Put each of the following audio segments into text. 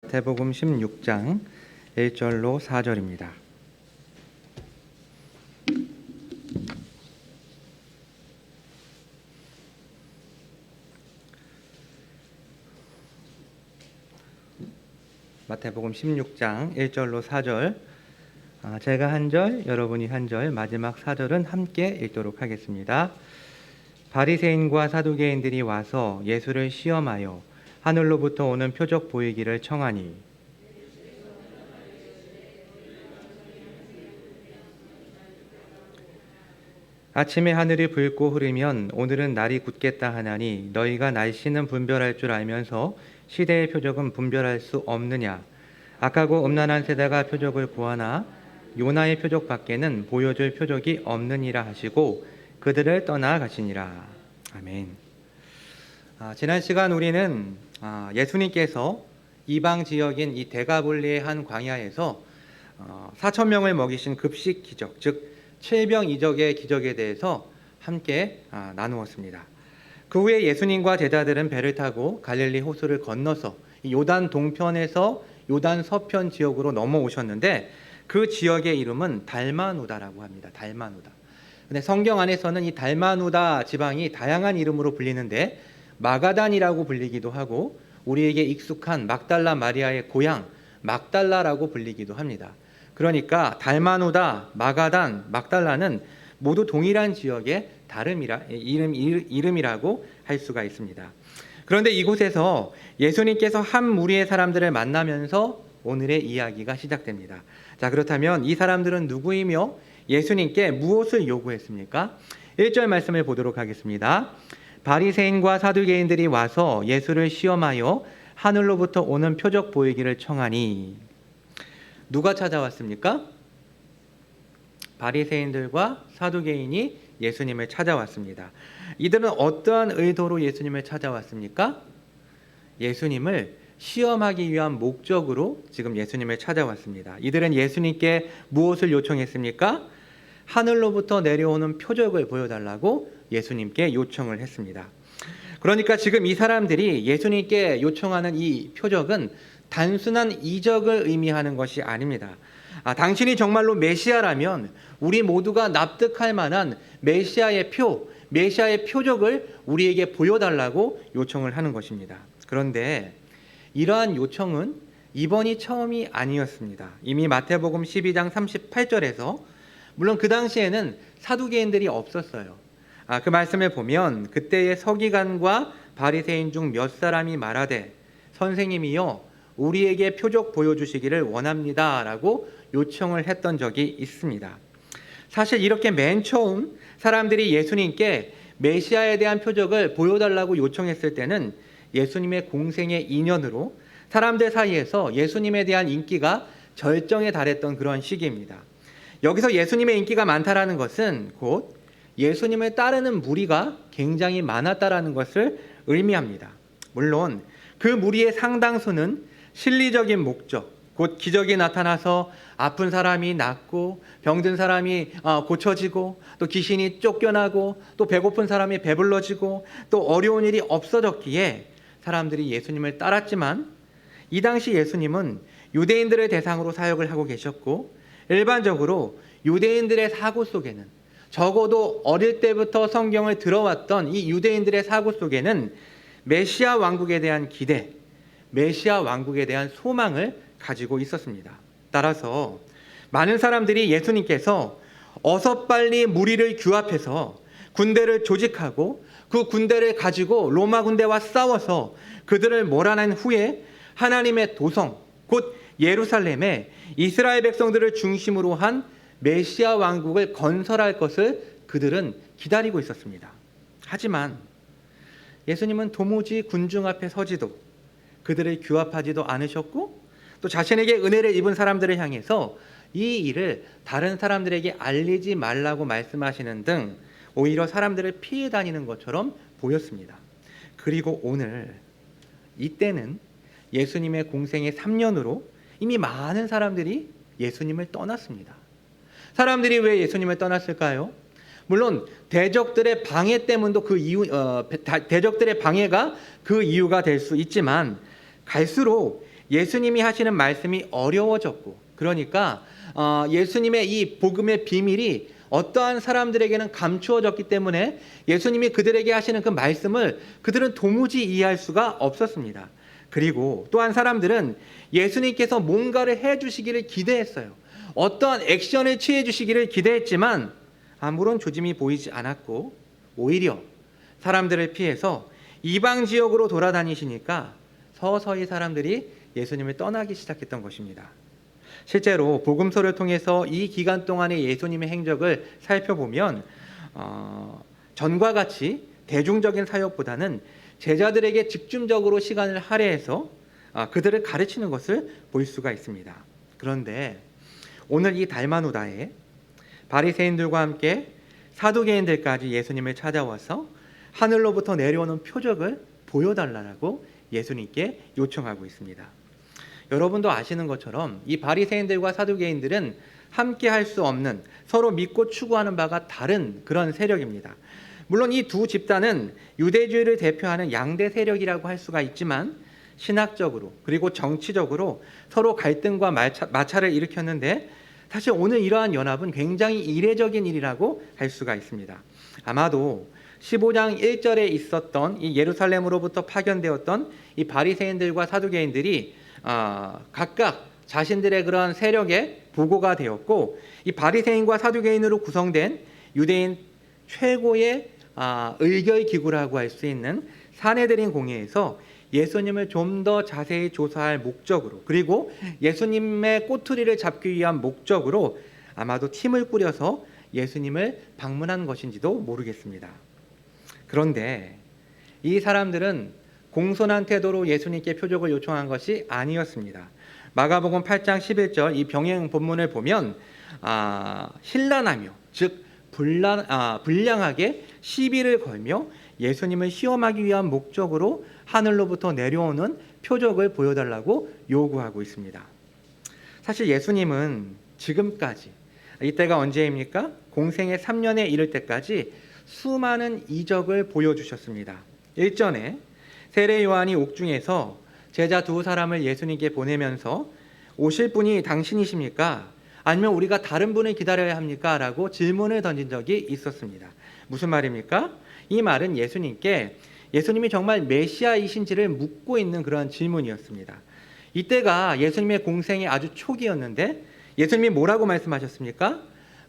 마태복음 16장 1절로 4절입니다. 마태복음 16장 1절로 4절, 제가 한 절, 여러분이 한 절, 마지막 4절은 함께 읽도록 하겠습니다. 바리새인과 사두개인들이 와서 예수를 시험하여 하늘로부터 오는 표적 보이기를 청하니, 아침에 하늘이 붉고 흐르면 오늘은 날이 굳겠다 하나니 너희가 날씨는 분별할 줄 알면서 시대의 표적은 분별할 수 없느냐. 악하고 음란한 세대가 표적을 구하나 요나의 표적 밖에는 보여줄 표적이 없느니라 하시고 그들을 떠나가시니라. 아멘. 지난 시간 우리는 예수님께서 이방 지역인 이 데가볼리의 한 광야에서 4천 명을 먹이신 급식 기적, 즉 칠병이적의 기적에 대해서 함께 나누었습니다. 그 후에 예수님과 제자들은 배를 타고 갈릴리 호수를 건너서 요단 동편에서 요단 서편 지역으로 넘어오셨는데, 그 지역의 이름은 달마누다라고 합니다. 달마누다. 근데 성경 안에서는 이 달마누다 지방이 다양한 이름으로 불리는데 마가단이라고 불리기도 하고, 우리에게 익숙한 막달라 마리아의 고향 막달라라고 불리기도 합니다. 그러니까 달마누다, 마가단, 막달라는 모두 동일한 지역의 이름이라고 할 수가 있습니다. 그런데 이곳에서 예수님께서 한 무리의 사람들을 만나면서 오늘의 이야기가 시작됩니다. 자, 그렇다면 이 사람들은 누구이며 예수님께 무엇을 요구했습니까? 1절 말씀을 보도록 하겠습니다. 바리새인과 사두개인들이 와서 예수를 시험하여 하늘로부터 오는 표적 보이기를 청하니, 누가 찾아왔습니까? 바리새인들과 사두개인이 예수님을 찾아왔습니다. 이들은 어떠한 의도로 예수님을 찾아왔습니까? 예수님을 시험하기 위한 목적으로 지금 예수님을 찾아왔습니다. 이들은 예수님께 무엇을 요청했습니까? 하늘로부터 내려오는 표적을 보여달라고 예수님께 요청을 했습니다. 그러니까 지금 이 사람들이 예수님께 요청하는 이 표적은 단순한 이적을 의미하는 것이 아닙니다. 당신이 정말로 메시아라면 우리 모두가 납득할 만한 메시아의 표적을 우리에게 보여달라고 요청을 하는 것입니다. 그런데 이러한 요청은 이번이 처음이 아니었습니다. 이미 마태복음 12장 38절에서, 물론 그 당시에는 사두개인들이 없었어요. 그 말씀을 보면 그때의 서기관과 바리새인 중 몇 사람이 말하되 선생님이여 우리에게 표적 보여주시기를 원합니다 라고 요청을 했던 적이 있습니다. 사실 이렇게 맨 처음 사람들이 예수님께 메시아에 대한 표적을 보여달라고 요청했을 때는 예수님의 공생의 인연으로 사람들 사이에서 예수님에 대한 인기가 절정에 달했던 그런 시기입니다. 여기서 예수님의 인기가 많다라는 것은 곧 예수님을 따르는 무리가 굉장히 많았다라는 것을 의미합니다. 물론 그 무리의 상당수는 실리적인 목적, 곧 기적이 나타나서 아픈 사람이 낫고 병든 사람이 고쳐지고 또 귀신이 쫓겨나고 또 배고픈 사람이 배불러지고 또 어려운 일이 없어졌기에 사람들이 예수님을 따랐지만, 이 당시 예수님은 유대인들을 대상으로 사역을 하고 계셨고, 일반적으로 유대인들의 사고 속에는, 적어도 어릴 때부터 성경을 들어왔던 이 유대인들의 사고 속에는 메시아 왕국에 대한 기대, 메시아 왕국에 대한 소망을 가지고 있었습니다. 따라서 많은 사람들이 예수님께서 어서 빨리 무리를 규합해서 군대를 조직하고 그 군대를 가지고 로마 군대와 싸워서 그들을 몰아낸 후에 하나님의 도성, 곧 예루살렘에 이스라엘 백성들을 중심으로 한 메시아 왕국을 건설할 것을 그들은 기다리고 있었습니다. 하지만 예수님은 도무지 군중 앞에 서지도 그들을 규합하지도 않으셨고, 또 자신에게 은혜를 입은 사람들을 향해서 이 일을 다른 사람들에게 알리지 말라고 말씀하시는 등 오히려 사람들을 피해 다니는 것처럼 보였습니다. 그리고 오늘 이때는 예수님의 공생의 3년으로 이미 많은 사람들이 예수님을 떠났습니다. 사람들이 왜 예수님을 떠났을까요? 물론 대적들의 방해 때문도 대적들의 방해가 그 이유가 될 수 있지만, 갈수록 예수님이 하시는 말씀이 어려워졌고, 그러니까 예수님의 이 복음의 비밀이 어떠한 사람들에게는 감추어졌기 때문에 예수님이 그들에게 하시는 그 말씀을 그들은 도무지 이해할 수가 없었습니다. 그리고 또한 사람들은 예수님께서 뭔가를 해주시기를 기대했어요. 어떠한 액션을 취해주시기를 기대했지만 아무런 조짐이 보이지 않았고, 오히려 사람들을 피해서 이방 지역으로 돌아다니시니까 서서히 사람들이 예수님을 떠나기 시작했던 것입니다. 실제로 복음서를 통해서 이 기간 동안의 예수님의 행적을 살펴보면 전과 같이 대중적인 사역보다는 제자들에게 집중적으로 시간을 할애해서 그들을 가르치는 것을 볼 수가 있습니다. 그런데 오늘 이 달마누다에 바리새인들과 함께 사두개인들까지 예수님을 찾아와서 하늘로부터 내려오는 표적을 보여달라고 예수님께 요청하고 있습니다. 여러분도 아시는 것처럼 이 바리새인들과 사두개인들은 함께 할 수 없는, 서로 믿고 추구하는 바가 다른 그런 세력입니다. 물론 이 두 집단은 유대주의를 대표하는 양대 세력이라고 할 수가 있지만 신학적으로 그리고 정치적으로 서로 갈등과 마찰을 일으켰는데, 사실 오늘 이러한 연합은 굉장히 이례적인 일이라고 할 수가 있습니다. 아마도 15장 1절에 있었던 이 예루살렘으로부터 파견되었던 이 바리새인들과 사두개인들이 각각 자신들의 그런 세력의 부고가 되었고, 이 바리새인과 사두개인으로 구성된 유대인 최고의 의결 기구라고 할 수 있는 산헤드린 공회에서 예수님을 좀 더 자세히 조사할 목적으로, 그리고 예수님의 꼬투리를 잡기 위한 목적으로 아마도 팀을 꾸려서 예수님을 방문한 것인지도 모르겠습니다. 그런데 이 사람들은 공손한 태도로 예수님께 표적을 요청한 것이 아니었습니다. 마가복음 8장 11절 이 병행 본문을 보면 신란하며, 즉 불량하게 시비를 걸며 예수님을 시험하기 위한 목적으로 하늘로부터 내려오는 표적을 보여달라고 요구하고 있습니다. 사실 예수님은 지금까지, 이때가 언제입니까? 공생의 3년에 이를 때까지 수많은 이적을 보여주셨습니다. 일전에 세례 요한이 옥중에서 제자 두 사람을 예수님께 보내면서 오실 분이 당신이십니까? 아니면 우리가 다른 분을 기다려야 합니까? 라고 질문을 던진 적이 있었습니다. 무슨 말입니까? 이 말은 예수님께 예수님이 정말 메시아이신지를 묻고 있는 그런 질문이었습니다. 이때가 예수님의 공생의 아주 초기였는데 예수님이 뭐라고 말씀하셨습니까?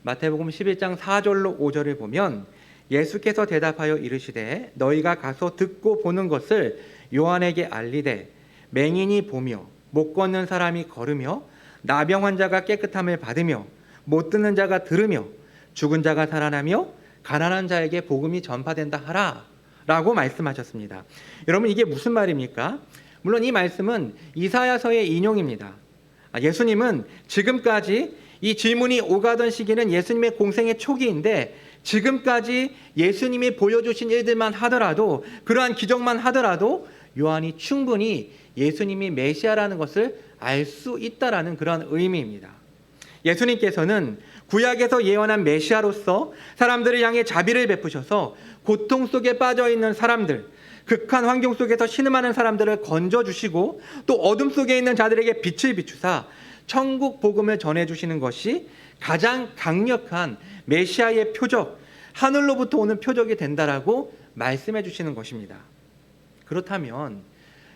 마태복음 11장 4절로 5절을 보면 예수께서 대답하여 이르시되 너희가 가서 듣고 보는 것을 요한에게 알리되 맹인이 보며 못 걷는 사람이 걸으며 나병 환자가 깨끗함을 받으며 못 듣는 자가 들으며 죽은 자가 살아나며 가난한 자에게 복음이 전파된다 하라 라고 말씀하셨습니다. 여러분, 이게 무슨 말입니까? 물론 이 말씀은 이사야서의 인용입니다. 예수님은 지금까지 이 질문이 오가던 시기는 예수님의 공생의 초기인데 지금까지 예수님이 보여주신 일들만 하더라도, 그러한 기적만 하더라도 요한이 충분히 예수님이 메시아라는 것을 알 수 있다라는 그런 의미입니다. 예수님께서는 구약에서 예언한 메시아로서 사람들을 향해 자비를 베푸셔서 고통 속에 빠져 있는 사람들, 극한 환경 속에서 신음하는 사람들을 건져주시고 또 어둠 속에 있는 자들에게 빛을 비추사 천국 복음을 전해주시는 것이 가장 강력한 메시아의 표적, 하늘로부터 오는 표적이 된다라고 말씀해 주시는 것입니다. 그렇다면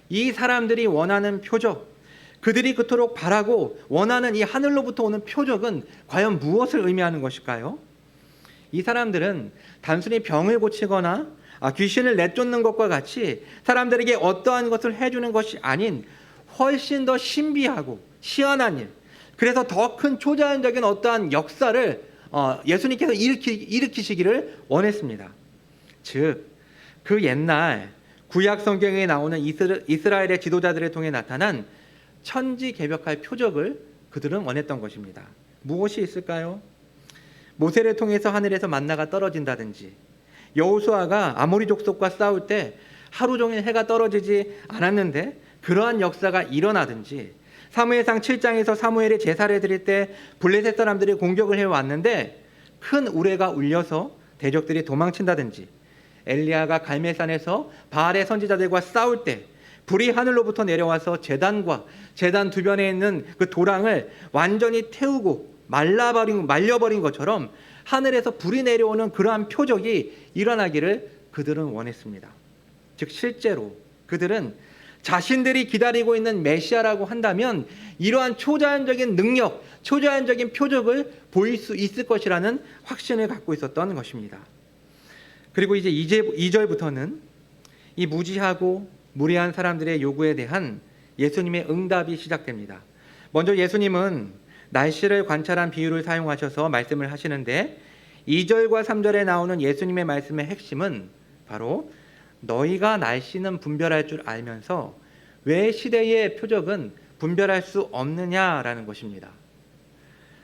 이 사람들이 원하는 표적, 그들이 그토록 바라고 원하는 이 하늘로부터 오는 표적은 과연 무엇을 의미하는 것일까요? 이 사람들은 단순히 병을 고치거나 귀신을 내쫓는 것과 같이 사람들에게 어떠한 것을 해주는 것이 아닌 훨씬 더 신비하고 희한한 일, 그래서 더 큰 초자연적인 어떠한 역사를 예수님께서 일으키시기를 원했습니다. 즉, 그 옛날 구약 성경에 나오는 이스라엘의 지도자들을 통해 나타난 천지개벽할 표적을 그들은 원했던 것입니다. 무엇이 있을까요? 모세를 통해서 하늘에서 만나가 떨어진다든지, 여호수아가 아모리 족속과 싸울 때 하루 종일 해가 떨어지지 않았는데 그러한 역사가 일어나든지, 사무엘상 7장에서 사무엘이 제사를 드릴 때 블레셋 사람들이 공격을 해왔는데 큰 우레가 울려서 대적들이 도망친다든지, 엘리야가 갈멜산에서 바알의 선지자들과 싸울 때 불이 하늘로부터 내려와서 제단과 제단 주변에 있는 그 도랑을 완전히 태우고 말려버린 것처럼 하늘에서 불이 내려오는 그러한 표적이 일어나기를 그들은 원했습니다. 즉 실제로 그들은 자신들이 기다리고 있는 메시아라고 한다면 이러한 초자연적인 능력, 초자연적인 표적을 보일 수 있을 것이라는 확신을 갖고 있었던 것입니다. 그리고 이제 2절부터는 이 무지하고 무례한 사람들의 요구에 대한 예수님의 응답이 시작됩니다. 먼저 예수님은 날씨를 관찰한 비유를 사용하셔서 말씀을 하시는데 2절과 3절에 나오는 예수님의 말씀의 핵심은 바로 너희가 날씨는 분별할 줄 알면서 왜 시대의 표적은 분별할 수 없느냐라는 것입니다.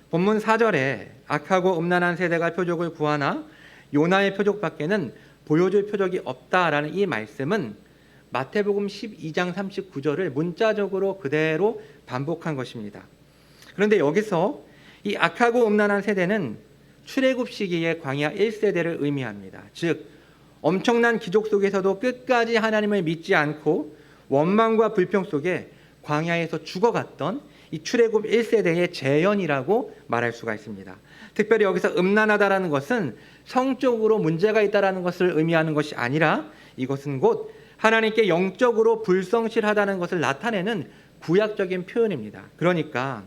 본문 4절에 악하고 음란한 세대가 표적을 구하나 요나의 표적밖에는 보여줄 표적이 없다라는 이 말씀은 마태복음 12장 39절을 문자적으로 그대로 반복한 것입니다. 그런데 여기서 이 악하고 음란한 세대는 출애굽 시기의 광야 1세대를 의미합니다. 즉 엄청난 기적 속에서도 끝까지 하나님을 믿지 않고 원망과 불평 속에 광야에서 죽어갔던 이 출애굽 1세대의 재현이라고 말할 수가 있습니다. 특별히 여기서 음란하다라는 것은 성적으로 문제가 있다라는 것을 의미하는 것이 아니라 이것은 곧 하나님께 영적으로 불성실하다는 것을 나타내는 구약적인 표현입니다. 그러니까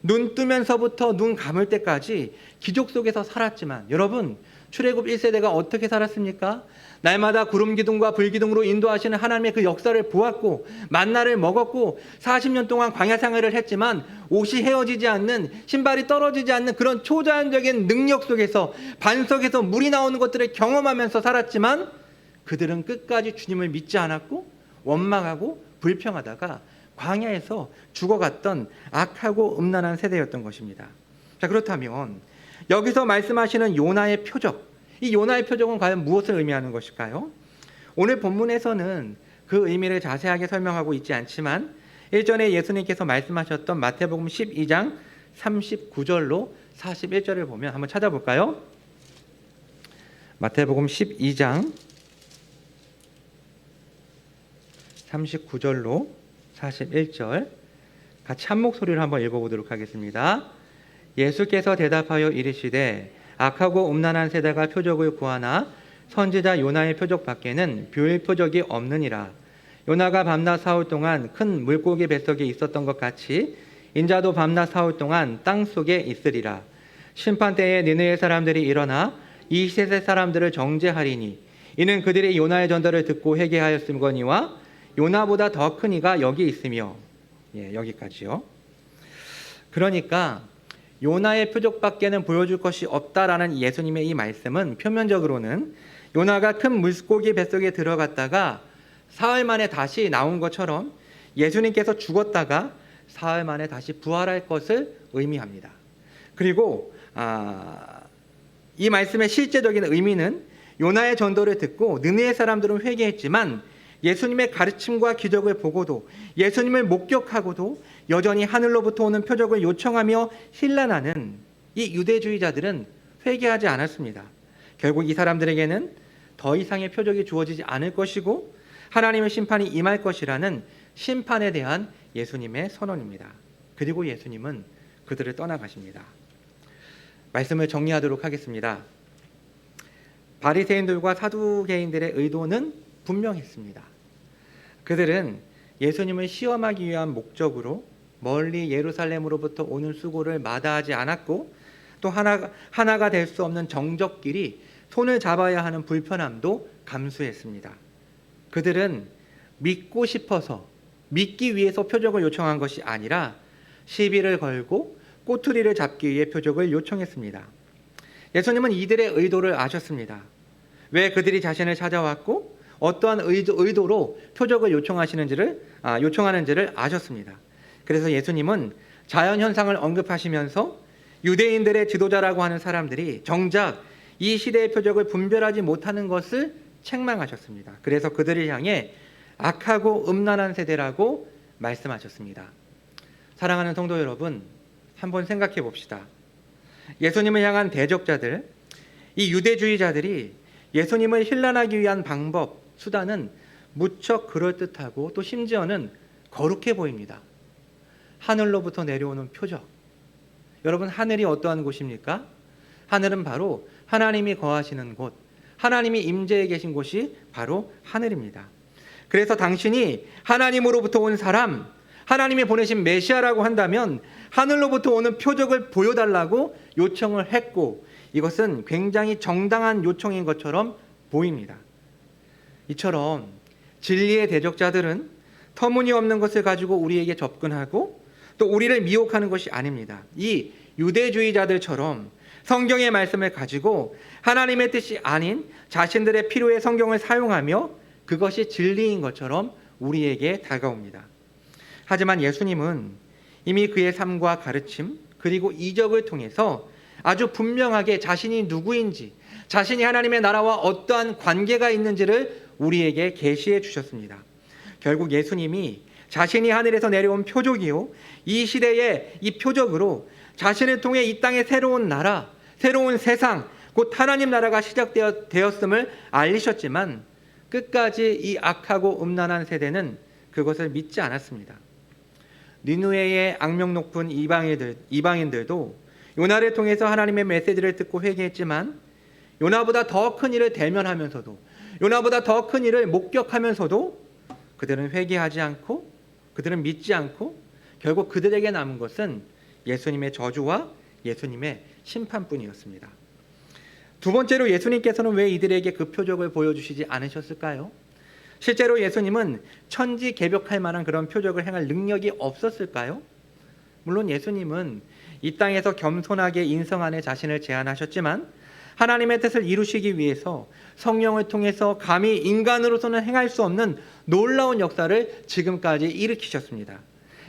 눈 뜨면서부터 눈 감을 때까지 기적 속에서 살았지만 여러분 출애굽 1세대가 어떻게 살았습니까? 날마다 구름 기둥과 불 기둥으로 인도하시는 하나님의 그 역사를 보았고 만나를 먹었고 40년 동안 광야 생활을 했지만 옷이 헤어지지 않는 신발이 떨어지지 않는 그런 초자연적인 능력 속에서 반석에서 물이 나오는 것들을 경험하면서 살았지만 그들은 끝까지 주님을 믿지 않았고 원망하고 불평하다가 광야에서 죽어갔던 악하고 음란한 세대였던 것입니다. 자, 그렇다면 여기서 말씀하시는 요나의 표적, 이 요나의 표적은 과연 무엇을 의미하는 것일까요? 오늘 본문에서는 그 의미를 자세하게 설명하고 있지 않지만 일전에 예수님께서 말씀하셨던 마태복음 12장 39절로 41절을 보면 한번 찾아볼까요? 마태복음 12장 39절로 41절 같이 한 목소리로 한번 읽어보도록 하겠습니다. 예수께서 대답하여 이르시되 악하고 음란한 세대가 표적을 구하나 선지자 요나의 표적 밖에는 별 표적이 없느니라. 요나가 밤낮 사흘 동안 큰 물고기 뱃속에 있었던 것 같이 인자도 밤낮 사흘 동안 땅 속에 있으리라. 심판 때에 니느웨 사람들이 일어나 이 세대 사람들을 정죄하리니 이는 그들이 요나의 전도를 듣고 회개하였음거니와 요나보다 더 큰 이가 여기 있으며. 여기까지요. 그러니까 요나의 표적밖에는 보여줄 것이 없다라는 예수님의 이 말씀은 표면적으로는 요나가 큰 물고기 뱃속에 들어갔다가 사흘 만에 다시 나온 것처럼 예수님께서 죽었다가 사흘 만에 다시 부활할 것을 의미합니다. 그리고 이 말씀의 실제적인 의미는 요나의 전도를 듣고 느느웨 사람들은 회개했지만 예수님의 가르침과 기적을 보고도 예수님을 목격하고도 여전히 하늘로부터 오는 표적을 요청하며 신란하는 이 유대주의자들은 회개하지 않았습니다. 결국 이 사람들에게는 더 이상의 표적이 주어지지 않을 것이고 하나님의 심판이 임할 것이라는 심판에 대한 예수님의 선언입니다. 그리고 예수님은 그들을 떠나가십니다. 말씀을 정리하도록 하겠습니다. 바리새인들과 사두개인들의 의도는 분명했습니다. 그들은 예수님을 시험하기 위한 목적으로 멀리 예루살렘으로부터 오는 수고를 마다하지 않았고 또 하나가 될 수 없는 정적끼리 손을 잡아야 하는 불편함도 감수했습니다. 그들은 믿고 싶어서 믿기 위해서 표적을 요청한 것이 아니라 시비를 걸고 꼬투리를 잡기 위해 표적을 요청했습니다. 예수님은 이들의 의도를 아셨습니다. 왜 그들이 자신을 찾아왔고 어떠한 의도로 표적을 요청하는지를 아셨습니다. 그래서 예수님은 자연현상을 언급하시면서 유대인들의 지도자라고 하는 사람들이 정작 이 시대의 표적을 분별하지 못하는 것을 책망하셨습니다. 그래서 그들을 향해 악하고 음란한 세대라고 말씀하셨습니다. 사랑하는 성도 여러분, 한번 생각해 봅시다. 예수님을 향한 대적자들, 이 유대주의자들이 예수님을 힐난하기 위한 방법, 수단은 무척 그럴듯하고 또 심지어는 거룩해 보입니다. 하늘로부터 내려오는 표적. 여러분, 하늘이 어떠한 곳입니까? 하늘은 바로 하나님이 거하시는 곳, 하나님이 임재해 계신 곳이 바로 하늘입니다. 그래서 당신이 하나님으로부터 온 사람, 하나님이 보내신 메시아라고 한다면 하늘로부터 오는 표적을 보여달라고 요청을 했고, 이것은 굉장히 정당한 요청인 것처럼 보입니다. 이처럼 진리의 대적자들은 터무니없는 것을 가지고 우리에게 접근하고 또 우리를 미혹하는 것이 아닙니다. 이 유대주의자들처럼 성경의 말씀을 가지고 하나님의 뜻이 아닌 자신들의 필요의 성경을 사용하며 그것이 진리인 것처럼 우리에게 다가옵니다. 하지만 예수님은 이미 그의 삶과 가르침 그리고 이적을 통해서 아주 분명하게 자신이 누구인지, 자신이 하나님의 나라와 어떠한 관계가 있는지를 우리에게 계시해 주셨습니다. 결국 예수님이 자신이 하늘에서 내려온 표적이요, 이 시대의 이 표적으로 자신을 통해 이 땅의 새로운 나라, 새로운 세상, 곧 하나님 나라가 시작되었음을 알리셨지만 끝까지 이 악하고 음란한 세대는 그것을 믿지 않았습니다. 니느웨의 악명 높은 이방인들도 요나를 통해서 하나님의 메시지를 듣고 회개했지만 요나보다 더 큰 일을 대면하면서도, 요나보다 더 큰 일을 목격하면서도 그들은 회개하지 않고, 그들은 믿지 않고, 결국 그들에게 남은 것은 예수님의 저주와 예수님의 심판뿐이었습니다. 두 번째로 예수님께서는 왜 이들에게 그 표적을 보여주시지 않으셨을까요? 실제로 예수님은 천지개벽할 만한 그런 표적을 행할 능력이 없었을까요? 물론 예수님은 이 땅에서 겸손하게 인성 안에 자신을 제한하셨지만 하나님의 뜻을 이루시기 위해서 성령을 통해서 감히 인간으로서는 행할 수 없는 놀라운 역사를 지금까지 일으키셨습니다.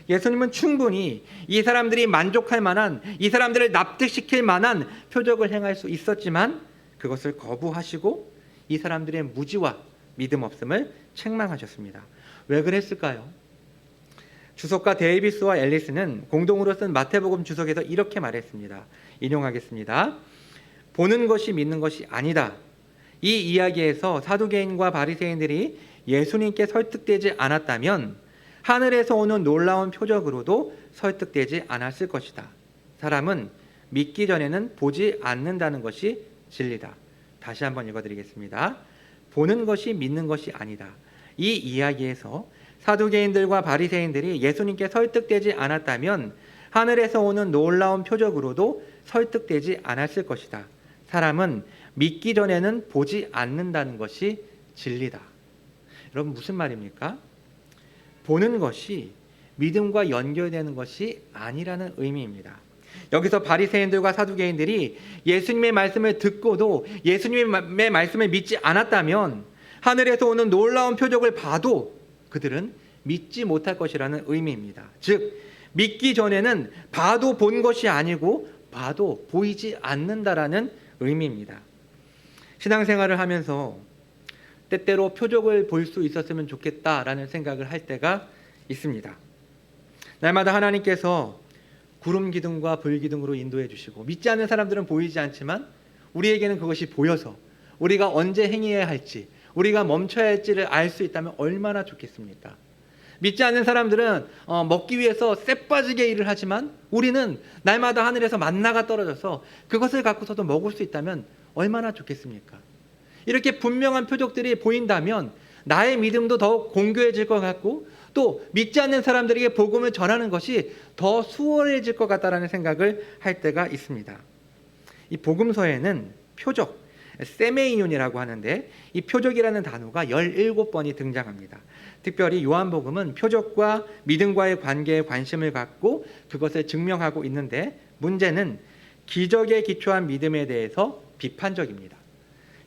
예수님은 충분히 이 사람들이 만족할 만한, 이 사람들을 납득시킬 만한 표적을 행할 수 있었지만 그것을 거부하시고 이 사람들의 무지와 믿음 없음을 책망하셨습니다. 왜 그랬을까요? 주석가 데이비스와 앨리스는 공동으로 쓴 마태복음 주석에서 이렇게 말했습니다. 인용하겠습니다. 보는 것이 믿는 것이 아니다. 이 이야기에서 사두개인과 바리새인들이 예수님께 설득되지 않았다면 하늘에서 오는 놀라운 표적으로도 설득되지 않았을 것이다. 사람은 믿기 전에는 보지 않는다는 것이 진리다. 다시 한번 읽어드리겠습니다. 보는 것이 믿는 것이 아니다. 이 이야기에서 사두개인들과 바리새인들이 예수님께 설득되지 않았다면 하늘에서 오는 놀라운 표적으로도 설득되지 않았을 것이다. 사람은 믿기 전에는 보지 않는다는 것이 진리다. 여러분, 무슨 말입니까? 보는 것이 믿음과 연결되는 것이 아니라는 의미입니다. 여기서 바리새인들과 사두개인들이 예수님의 말씀을 듣고도 예수님의 말씀을 믿지 않았다면 하늘에서 오는 놀라운 표적을 봐도 그들은 믿지 못할 것이라는 의미입니다. 즉, 믿기 전에는 봐도 본 것이 아니고 봐도 보이지 않는다라는 의미입니다. 신앙생활을 하면서 때때로 표적을 볼 수 있었으면 좋겠다라는 생각을 할 때가 있습니다. 날마다 하나님께서 구름 기둥과 불 기둥으로 인도해 주시고 믿지 않는 사람들은 보이지 않지만 우리에게는 그것이 보여서 우리가 언제 행해야 할지, 우리가 멈춰야 할지를 알 수 있다면 얼마나 좋겠습니까? 믿지 않는 사람들은 먹기 위해서 쎄빠지게 일을 하지만 우리는 날마다 하늘에서 만나가 떨어져서 그것을 갖고서도 먹을 수 있다면 얼마나 좋겠습니까? 이렇게 분명한 표적들이 보인다면 나의 믿음도 더욱 공교해질 것 같고 또 믿지 않는 사람들에게 복음을 전하는 것이 더 수월해질 것 같다라는 생각을 할 때가 있습니다. 이 복음서에는 표적, 세메이온이라고 하는데 이 표적이라는 단어가 17번이 등장합니다. 특별히 요한복음은 표적과 믿음과의 관계에 관심을 갖고 그것을 증명하고 있는데 문제는 기적에 기초한 믿음에 대해서 비판적입니다.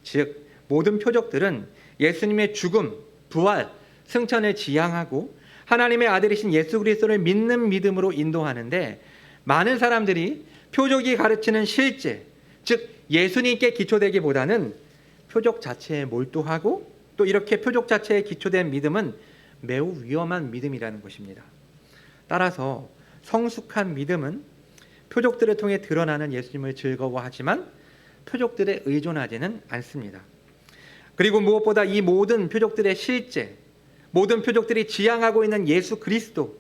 즉 모든 표적들은 예수님의 죽음, 부활, 승천을 지향하고 하나님의 아들이신 예수 그리스도를 믿는 믿음으로 인도하는데 많은 사람들이 표적이 가르치는 실제, 즉 예수님께 기초되기보다는 표적 자체에 몰두하고 또 이렇게 표적 자체에 기초된 믿음은 매우 위험한 믿음이라는 것입니다. 따라서 성숙한 믿음은 표적들을 통해 드러나는 예수님을 즐거워하지만 표적들에 의존하지는 않습니다. 그리고 무엇보다 이 모든 표적들의 실제, 모든 표적들이 지향하고 있는 예수 그리스도,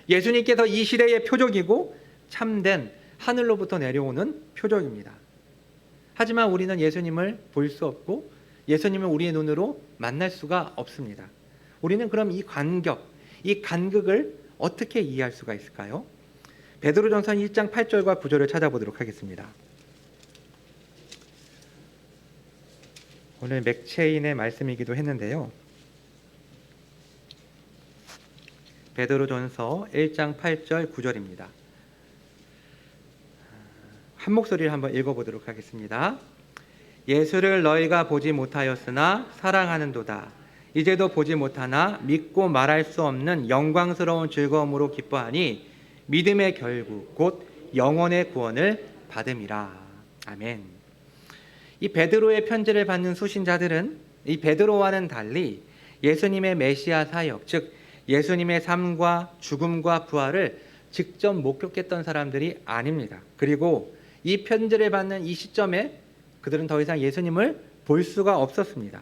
예수님께서 이 시대의 표적이고 참된 하늘로부터 내려오는 표적입니다. 하지만 우리는 예수님을 볼 수 없고 예수님을 우리의 눈으로 만날 수가 없습니다. 우리는 그럼 이 간극을 어떻게 이해할 수가 있을까요? 베드로전서 1장 8절과 9절을 찾아보도록 하겠습니다. 오늘 맥체인의 말씀이기도 했는데요. 베드로전서 1장 8절 9절입니다. 한 목소리를 한번 읽어보도록 하겠습니다. 예수를 너희가 보지 못하였으나 사랑하는도다. 이제도 보지 못하나 믿고 말할 수 없는 영광스러운 즐거움으로 기뻐하니 믿음의 결국 곧 영혼의 구원을 받음이라. 아멘. 이 베드로의 편지를 받는 수신자들은 이 베드로와는 달리 예수님의 메시아 사역, 즉 예수님의 삶과 죽음과 부활을 직접 목격했던 사람들이 아닙니다. 그리고 이 편지를 받는 이 시점에 그들은 더 이상 예수님을 볼 수가 없었습니다.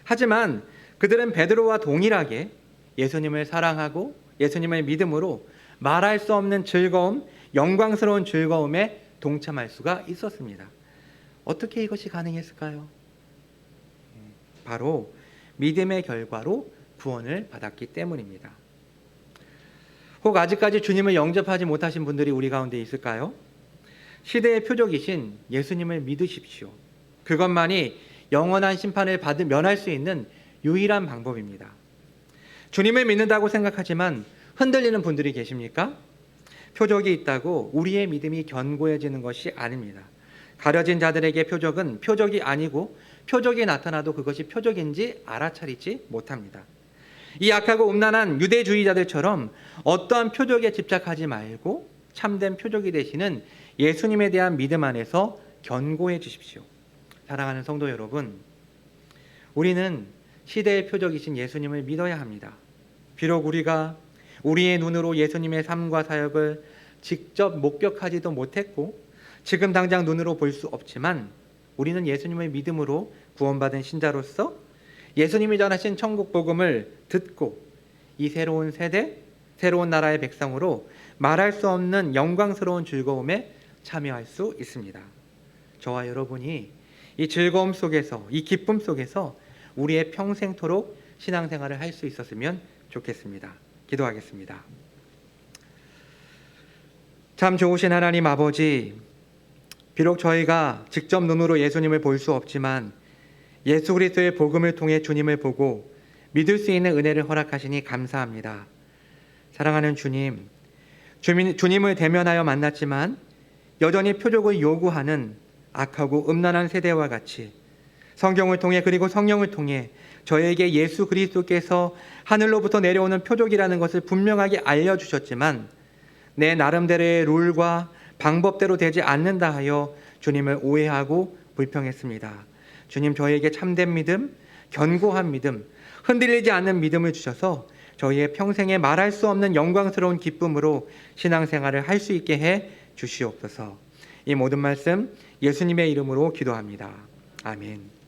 하지만 그들은 베드로와 동일하게 예수님을 사랑하고 예수님을 믿음으로 말할 수 없는 즐거움, 영광스러운 즐거움에 동참할 수가 있었습니다. 어떻게 이것이 가능했을까요? 바로 믿음의 결과로 구원을 받았기 때문입니다. 혹 아직까지 주님을 영접하지 못하신 분들이 우리 가운데 있을까요? 시대의 표적이신 예수님을 믿으십시오. 그것만이 영원한 심판을 면할 수 있는 유일한 방법입니다. 주님을 믿는다고 생각하지만 흔들리는 분들이 계십니까? 표적이 있다고 우리의 믿음이 견고해지는 것이 아닙니다. 가려진 자들에게 표적은 표적이 아니고 표적이 나타나도 그것이 표적인지 알아차리지 못합니다. 이 악하고 음란한 유대주의자들처럼 어떠한 표적에 집착하지 말고 참된 표적이 되시는 예수님에 대한 믿음 안에서 견고해 주십시오. 사랑하는 성도 여러분, 우리는 시대의 표적이신 예수님을 믿어야 합니다. 비록 우리가 우리의 눈으로 예수님의 삶과 사역을 직접 목격하지도 못했고 지금 당장 눈으로 볼 수 없지만 우리는 예수님의 믿음으로 구원받은 신자로서 예수님이 전하신 천국 복음을 듣고 이 새로운 세대, 새로운 나라의 백성으로 말할 수 없는 영광스러운 즐거움에 참여할 수 있습니다. 저와 여러분이 이 즐거움 속에서, 이 기쁨 속에서 우리의 평생토록 신앙생활을 할 수 있었으면 좋겠습니다. 기도하겠습니다. 참 좋으신 하나님 아버지, 비록 저희가 직접 눈으로 예수님을 볼 수 없지만 예수 그리스도의 복음을 통해 주님을 보고 믿을 수 있는 은혜를 허락하시니 감사합니다. 사랑하는 주님, 주님을 대면하여 만났지만 여전히 표적을 요구하는 악하고 음란한 세대와 같이 성경을 통해 그리고 성령을 통해 저에게 예수 그리스도께서 하늘로부터 내려오는 표적이라는 것을 분명하게 알려주셨지만 내 나름대로의 룰과 방법대로 되지 않는다 하여 주님을 오해하고 불평했습니다. 주님, 저에게 참된 믿음, 견고한 믿음, 흔들리지 않는 믿음을 주셔서 저희의 평생에 말할 수 없는 영광스러운 기쁨으로 신앙생활을 할 수 있게 해 주시옵소서. 이 모든 말씀 예수님의 이름으로 기도합니다. 아멘.